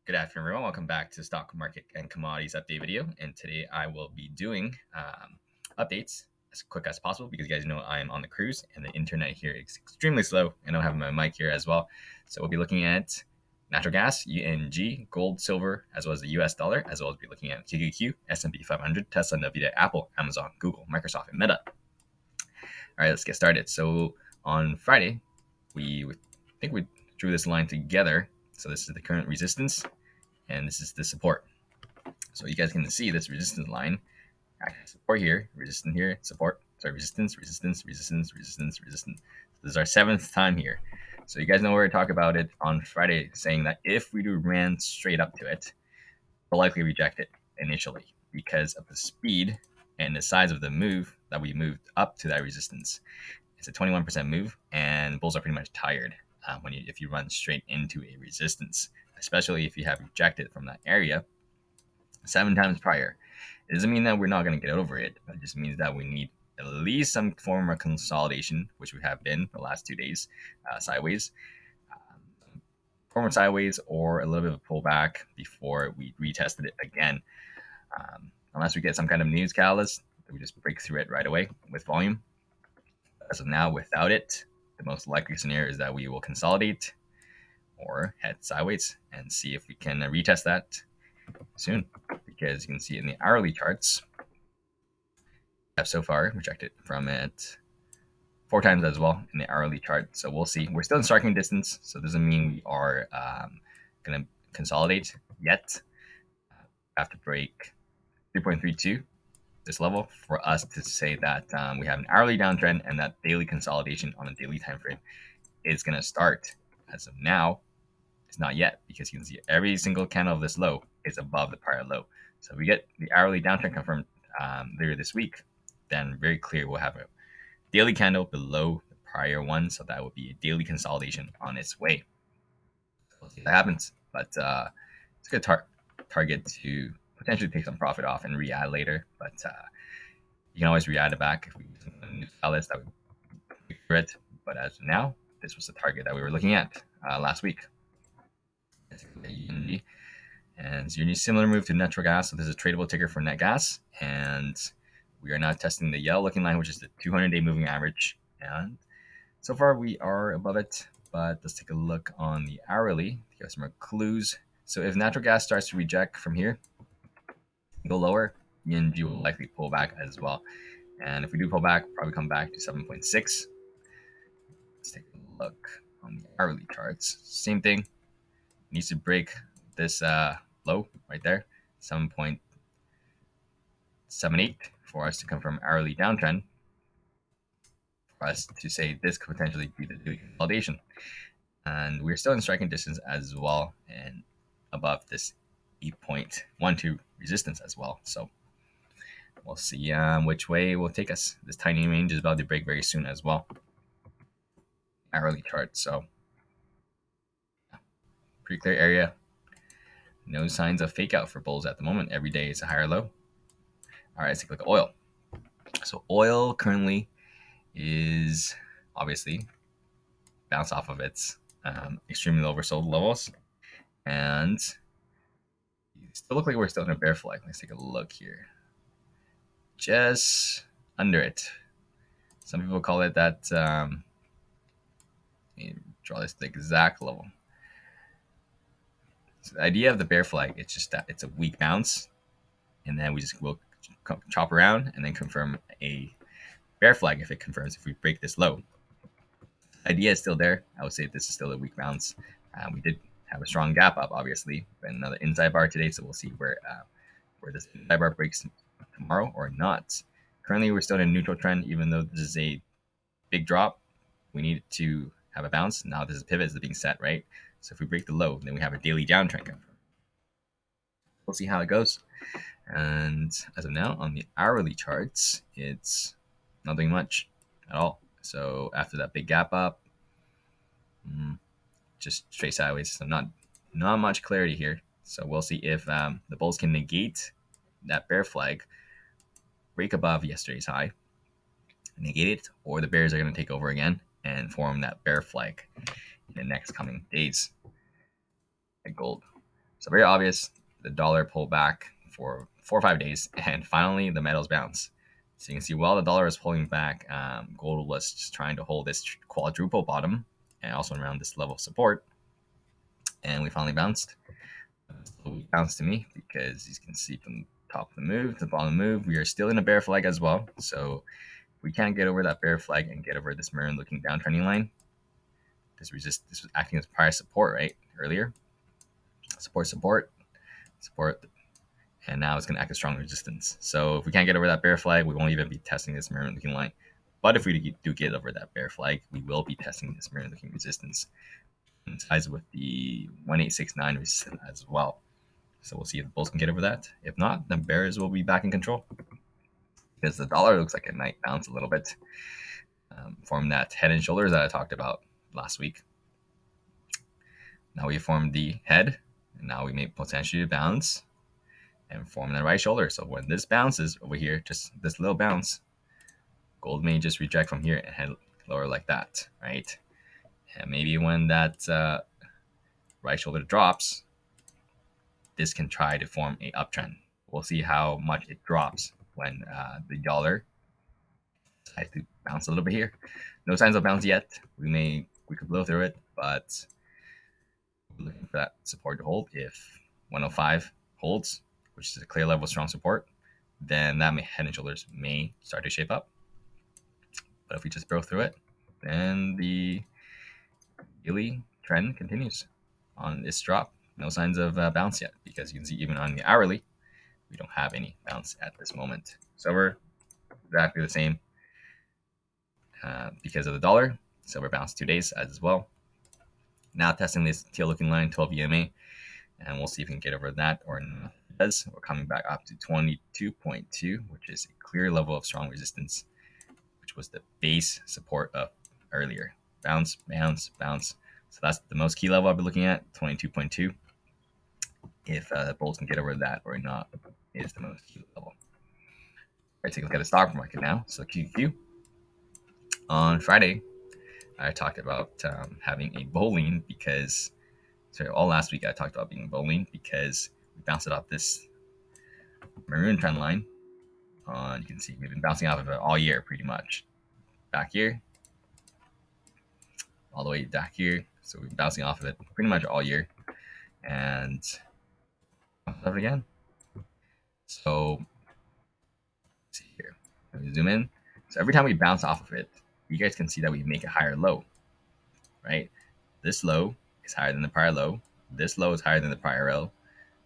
Good afternoon, everyone. Welcome back to Stock Market and Commodities Update video. And today I will be doing updates as quick as possible because you guys know I am on the cruise and the internet here is extremely slow. And I don't have my mic here as well. So we'll be looking at natural gas, UNG, gold, silver, as well as the US dollar, as well as be looking at QQQ, S&P 500, Tesla, Nvidia, Apple, Amazon, Google, Microsoft, and Meta. All right, let's get started. So on Friday, we drew this line together. So this is the current resistance, and this is the support. So you guys can see this resistance line, support here, resistance here, support, sorry, resistance, resistance, resistance, resistance, resistance. So this is our 7th time here. So you guys know we're going to talk about it on Friday, saying that if we do ran straight up to it, we'll likely reject it initially because of the speed and the size of the move that we moved up to that resistance. It's a 21% move, and bulls are pretty much tired if you run straight into a resistance, especially if you have rejected from that area 7 times prior. It doesn't mean that we're not going to get over it, but it just means that we need at least some form of consolidation, which we have been for the last 2 days, sideways, form of sideways, or a little bit of a pullback before we retested it again. Unless we get some kind of news catalyst, we just break through it right away with volume. As of now, without it, the most likely scenario is that we will consolidate or head sideways and see if we can retest that soon, because you can see in the hourly charts, have so far rejected from it 4 times as well in the hourly chart. So we'll see. We're still in striking distance, so it doesn't mean we are going to consolidate yet. Have to break 3.32 this level for us to say that we have an hourly downtrend and that daily consolidation on a daily time frame is going to start. As of now, it's not yet, because you can see every single candle of this low is above the prior low. So if we get the hourly downtrend confirmed later this week, then very clear we'll have a daily candle below the prior one, so that would be a daily consolidation on its way. We'll see if that happens, but it's a good target to potentially take some profit off and re-add later, but you can always re-add it back if we use a new catalyst that would for it. But as of now, this was the target that we were looking at last week. And so you need a similar move to natural gas. So this is a tradable ticker for net gas, and we are now testing the yellow looking line, which is the 200-day moving average, and so far we are above it. But let's take a look on the hourly to give us more clues. So if natural gas starts to reject from here, go lower, UNG will likely pull back as well. And if we do pull back, probably come back to 7.6. Let's take a look on the hourly charts. Same thing. Needs to break this low right there, 7.78, for us to confirm hourly downtrend, for us to say this could potentially be the daily consolidation. And we're still in striking distance as well, and above this 8.12 resistance as well. So we'll see which way it will take us. This tiny range is about to break very soon as well. Hourly chart. So pretty clear area. No signs of fake out for bulls at the moment. Every day is a higher low. All right, let's take a look at oil. So oil currently is obviously bounced off of its extremely oversold levels, and still look like we're still in a bear flag. Let's take a look here. Just under it. Some people call it that. Let me draw this to the exact level. So the idea of the bear flag, it's just that it's a weak bounce, and then we just will chop around and then confirm a bear flag if it confirms if we break this low. The idea is still there. I would say this is still a weak bounce. We did have a strong gap up, obviously, and another inside bar today, so we'll see where this inside bar breaks tomorrow or not. Currently, we're still in a neutral trend, even though this is a big drop. We need to have a bounce. Now this is pivot is being set, right? So if we break the low, then we have a daily downtrend confirmed. We'll see how it goes. And as of now, on the hourly charts, it's not doing much at all. So after that big gap up, just straight sideways. So not much clarity here. So we'll see if the bulls can negate that bear flag, break above yesterday's high, negate it, or the bears are going to take over again and form that bear flag in the next coming days. Like gold. So very obvious, the dollar pulled back for 4 or 5 days, and finally the metals bounce. So you can see while the dollar is pulling back, gold was just trying to hold this quadruple bottom and also around this level of support. And we finally bounced. So bounced to me because you can see from the top of the move to the bottom of the move, we are still in a bear flag as well. So we can't get over that bear flag and get over this maroon looking downtrending line. This was acting as prior support, right? Earlier. Support, and now it's going to act as strong resistance. So if we can't get over that bear flag, we won't even be testing this maroon looking line. But if we do get over that bear flag, we will be testing this maroon looking resistance. And ties with the 1869 resistance as well. So we'll see if the bulls can get over that. If not, then bears will be back in control. Because the dollar looks like it might bounce a little bit from that head and shoulders that I talked about last week. Now we formed the head, and now we may potentially bounce and form the right shoulder. So when this bounces over here, just this little bounce, gold may just reject from here and head lower like that, right? And maybe when that right shoulder drops, this can try to form a uptrend. We'll see how much it drops when the dollar decides to bounce a little bit here. No signs of bounce yet. We could blow through it, but we're looking for that support to hold. If 105 holds, which is a clear level of strong support, then that head and shoulders may start to shape up. But if we just broke through it, then the daily trend continues on this drop. No signs of bounce yet, because you can see even on the hourly, we don't have any bounce at this moment. Silver, exactly the same because of the dollar. Silver bounced 2 days as well. Now testing this teal looking line, 12 EMA, and we'll see if we can get over that or not. We're coming back up to 22.2, which is a clear level of strong resistance, which was the base support of earlier. Bounce, bounce, bounce. So that's the most key level I'll be looking at, 22.2. If the bulls can get over that or not is the most key level. All right, take a look at the stock market now. So QQ. On Friday, I talked about having a bull lean because, all last week I talked about being bull lean because we bounced it off this maroon trend line. You can see we've been bouncing off of it all year pretty much. Back here, all the way back here. So we've been bouncing off of it pretty much all year. And it again. So let's see here. Let me zoom in. So every time we bounce off of it, you guys can see that we make a higher low, right? This low is higher than the prior low. This low is higher than the prior low,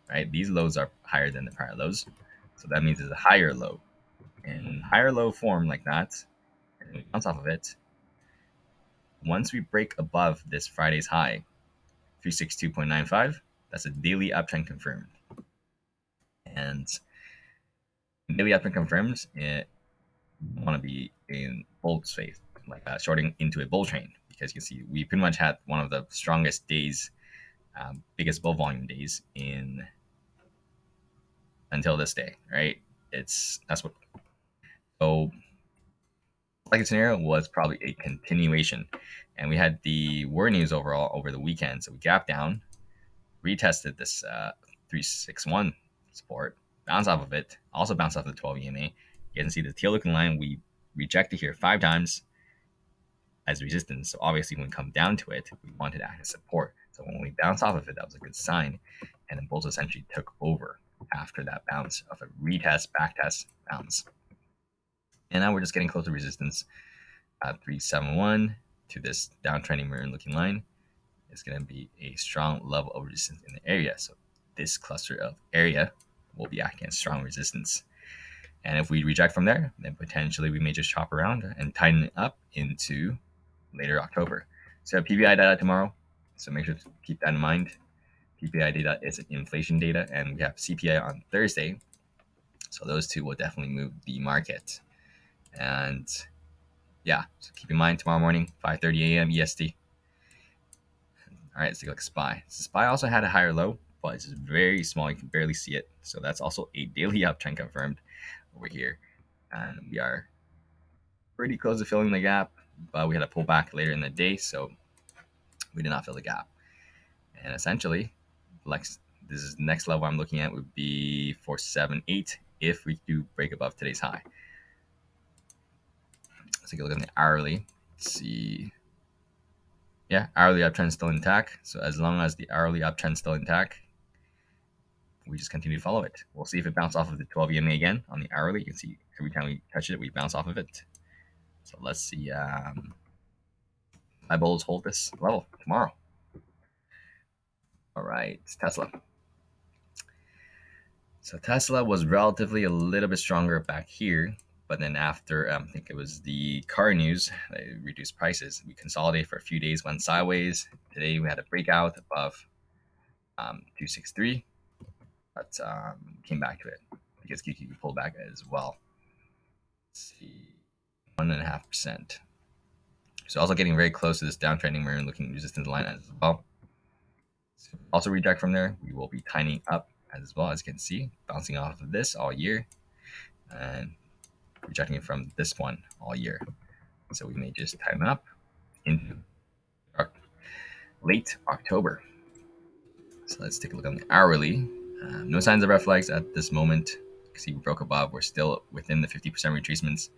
right? These lows are higher than the prior lows. So that means it's a higher low. And higher low form like that, and we bounce off of it. Once we break above this Friday's high, 362.95, that's a daily uptrend confirmed. And daily uptrend confirms it want to be in bull phase, like shorting into a bull train, because you can see we pretty much had one of the strongest days, biggest bull volume days until this day, right? So like a scenario was probably a continuation, and we had the war news overall over the weekend, so we gapped down, retested this 361 support, bounced off of it, also bounced off the 12 EMA. You can see the teal looking line we rejected here 5 times as resistance. So obviously when we come down to it, we wanted to act as support. So when we bounced off of it, that was a good sign. And then bulls essentially took over after that bounce of a retest, backtest, bounce. And now we're just getting close to resistance at 371 to this downtrending maroon looking line. It's going to be a strong level of resistance in the area. So this cluster of area will be acting as strong resistance. And if we reject from there, then potentially we may just chop around and tighten it up into later October. So PPI data tomorrow, so make sure to keep that in mind. PPI data is an inflation data, and we have CPI on Thursday. So those two will definitely move the market. And yeah, so keep in mind tomorrow morning, 5:30 a.m. EST. All right, let's take a look at SPY. So SPY also had a higher low, but it's very small. You can barely see it. So that's also a daily uptrend confirmed over here. And we are pretty close to filling the gap, but we had to pull back later in the day, so we did not fill the gap. And essentially, like This is next level I'm looking at would be 478 if we do break above today's high. Let's take a look at the hourly. Let's see. Yeah, hourly uptrend still intact. So as long as the hourly uptrend still intact, we just continue to follow it. We'll see if it bounces off of the 12 EMA again on the hourly. You can see every time we touch it, we bounce off of it. So let's see. My bulls hold this level tomorrow. All right, Tesla. So Tesla was relatively a little bit stronger back here, but then after I think it was the car news, they reduced prices. We consolidated for a few days, went sideways. Today we had a breakout above 263, but came back to it because QQQ pulled back as well. Let's see, 1.5%. So also getting very close to this downtrending. We're looking resistance line as well. So also reject from there. We will be tightening up as well, as you can see, bouncing off of this all year and rejecting it from this one all year. So we may just tighten up into late October. So let's take a look on the hourly. No signs of red flags at this moment. You can see we broke above. We're still within the 50% retracements.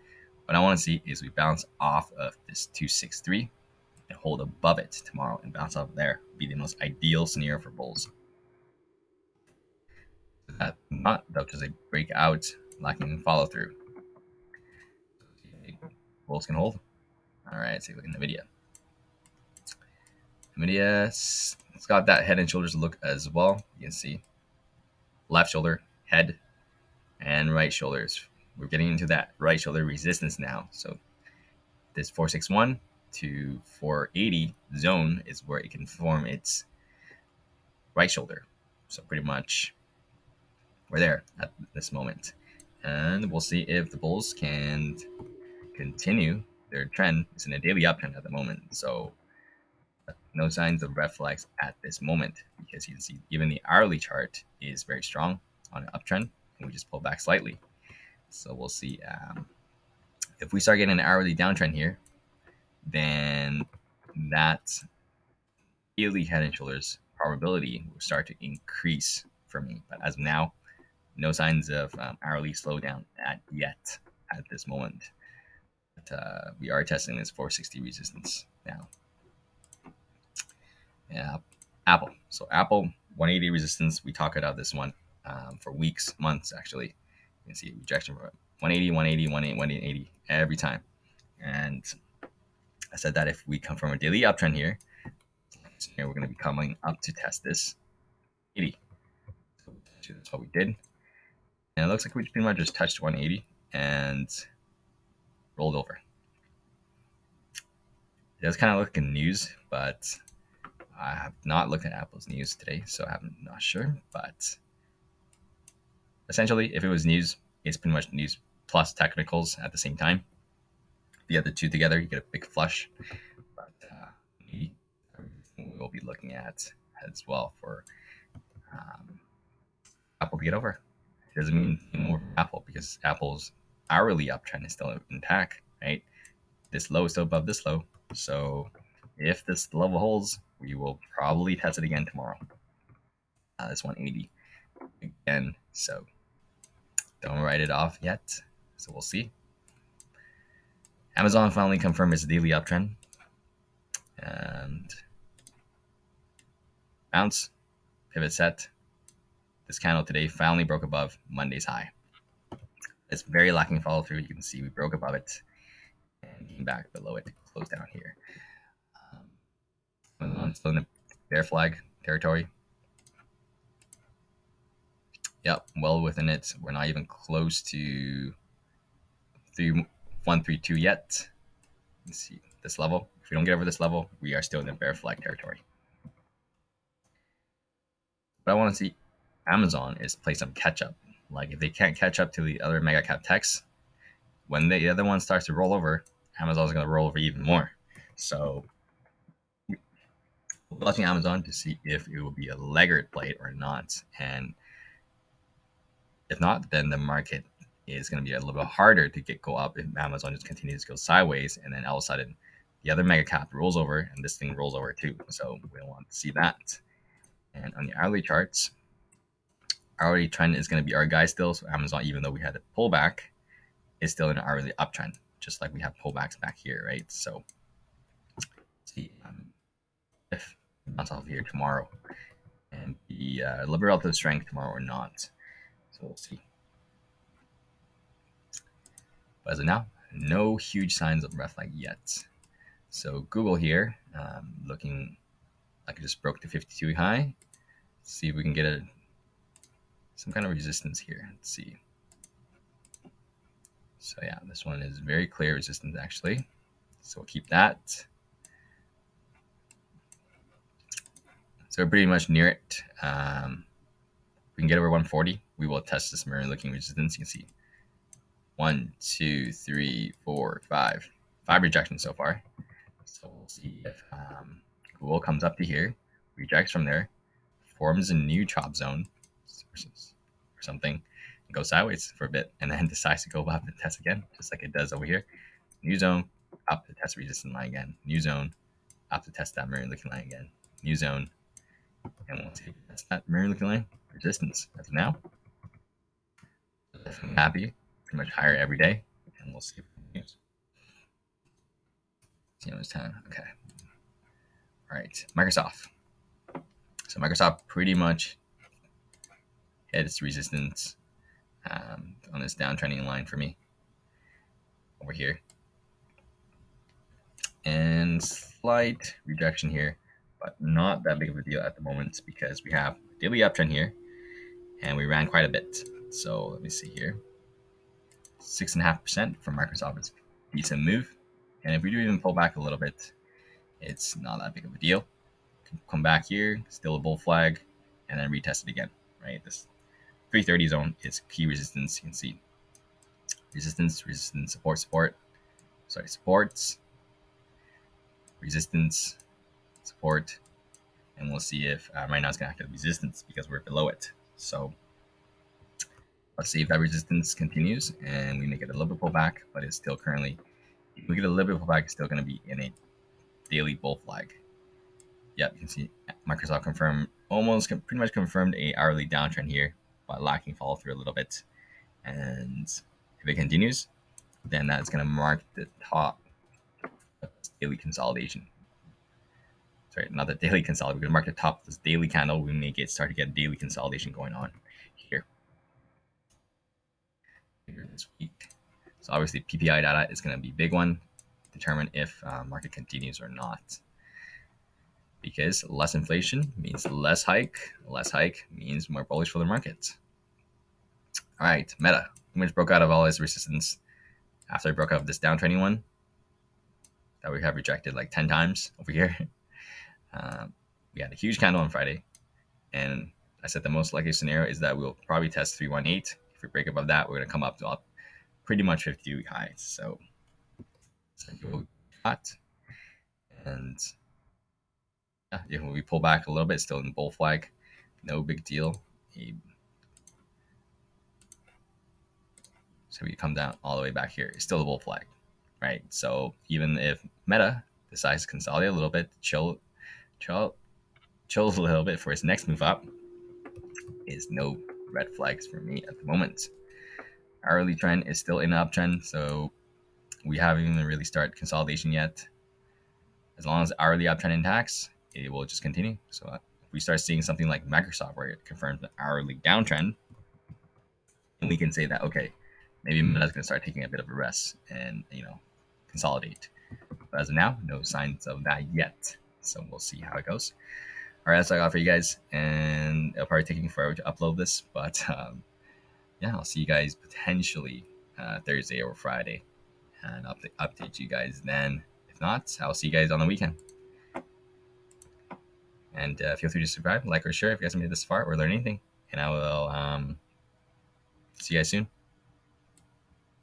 What I want to see is we bounce off of this 263 and hold above it tomorrow and bounce off there. Would be the most ideal scenario for bulls. That not that was a breakout lacking follow through. Bulls can hold. All right, let's take a look at Nvidia. Nvidia, it's got that head and shoulders look as well. You can see left shoulder, head, and right shoulders. We're getting into that right shoulder resistance now. So this 461 to 480 zone is where it can form its right shoulder. So pretty much we're there at this moment. And we'll see if the bulls can continue their trend. It's in a daily uptrend at the moment. So no signs of red flags at this moment, because you can see even the hourly chart is very strong on an uptrend, and we just pulled back slightly. So we'll see if we start getting an hourly downtrend here, then that daily head and shoulders probability will start to increase for me. But as of now, no signs of hourly slowdown yet at this moment. But we are testing this 460 resistance now. Yeah, Apple. So Apple 180 resistance. We talk about this one for weeks, months actually. You can see rejection from 180, 180, 180, 180 every time. And I said that if we come from a daily uptrend here, we're going to be coming up to test this 80. So that's what we did. And it looks like we pretty much just touched 180 and rolled over. It does kind of look in news, but I have not looked at Apple's news today, so I'm not sure. But essentially, if it was news, it's pretty much news plus technicals at the same time. If you get the two together, you get a big flush. But we will be looking at as well for Apple to get over. It doesn't mean more for Apple, because Apple's hourly uptrend is still intact, right? This low is still above this low. So if this level holds, we will probably test it again tomorrow. This 180 again. So don't write it off yet. So we'll see. Amazon finally confirmed its daily uptrend. And bounce, pivot set. This candle today finally broke above Monday's high. It's very lacking follow through. You can see we broke above it and came back below it to close down here. Still in the bear flag territory. Yep, well within it. We're not even close to 132 yet. Let's see this level. If we don't get over this level, we are still in the bear flag territory. But I want to see Amazon is play some catch up. Like if they can't catch up to the other mega cap techs, when the other one starts to roll over, Amazon's going to roll over even more. So watching Amazon to see if it will be a laggard play or not. And if not, then the market is going to be a little bit harder to go up if Amazon just continues to go sideways, and then all of a sudden the other mega cap rolls over and this thing rolls over too. So we don't want to see that. And on the hourly charts, hourly trend is going to be our guy still. So Amazon, even though we had a pullback, is still in an hourly uptrend, just like we have pullbacks back here, right? So see if it bounce off here tomorrow and be a little bit relative strength tomorrow or not. So we'll see. But as of now, no huge signs of red flag yet. So Google here, looking like it just broke the 52 high. Let's see if we can get some kind of resistance here. Let's see. So yeah, this one is very clear resistance actually. So we'll keep that. So we're pretty much near it. We can get over 140. We will test this mirror looking resistance. You can see 1, 2, 3, 4, 5. 5 rejections so far. So we'll see if Google comes up to here, rejects from there, forms a new chop zone or something, and goes sideways for a bit, and then decides to go up and test again, just like it does over here. New zone, up to test resistance line again. New zone, up to test that mirror looking line again. New zone, and we'll see if that's that mirror looking line resistance. As of now, definitely happy. Pretty much higher every day, and we'll see if it continues. See how much time. Okay. All right, Microsoft. So Microsoft pretty much hit its resistance on this downtrending line for me over here, and slight rejection here, but not that big of a deal at the moment because we have daily uptrend here, and we ran quite a bit. So let me see here. 6.5% for Microsoft is a decent move, and if we do even pull back a little bit, it's not that big of a deal. Come back here, still a bull flag, and then retest it again, right? This 330 zone is key resistance. You can see resistance, support, supports, resistance, support, and we'll see if right now it's going to act as resistance because we're below it. So let's see if that resistance continues and we make it a little bit pullback, but it's still currently, if we get a little bit pullback, it's still going to be in a daily bull flag. Yep, you can see Microsoft confirmed, pretty much confirmed a hourly downtrend here, but lacking follow through a little bit. And if it continues, then that's going to mark the top of this daily consolidation. Sorry, not the daily consolidation. We're going to mark the top of this daily candle. We may start to get daily consolidation going on here this week. So obviously PPI data is going to be a big one, determine if market continues or not. Because less inflation means less hike means more bullish for the market. All right, Meta pretty much broke out of all its resistance after it broke out of this downtrending one that we have rejected like 10 times over here. We had a huge candle on Friday, and I said the most likely scenario is that we'll probably test 318. If we break above that, we're going to come up to pretty much 50-week highs. So hot, and yeah, if we pull back a little bit, still in bull flag, no big deal. So we come down all the way back here, it's still a bull flag, right? So even if Meta decides to consolidate a little bit, chill a little bit for its next move up, is no red flags for me at the moment. Hourly trend is still in an uptrend, so we haven't even really started consolidation yet. As long as hourly uptrend intact, it will just continue. So if we start seeing something like Microsoft where it confirms the hourly downtrend, and we can say that, okay, maybe Meta's going to start taking a bit of a rest and, consolidate. But as of now, no signs of that yet. So we'll see how it goes. All right, that's all I got for you guys. And it'll probably take me forever to upload this. But yeah, I'll see you guys potentially Thursday or Friday. And I'll update you guys then. If not, I'll see you guys on the weekend. And feel free to subscribe, like, or share if you guys made it this far or learn anything. And I will see you guys soon.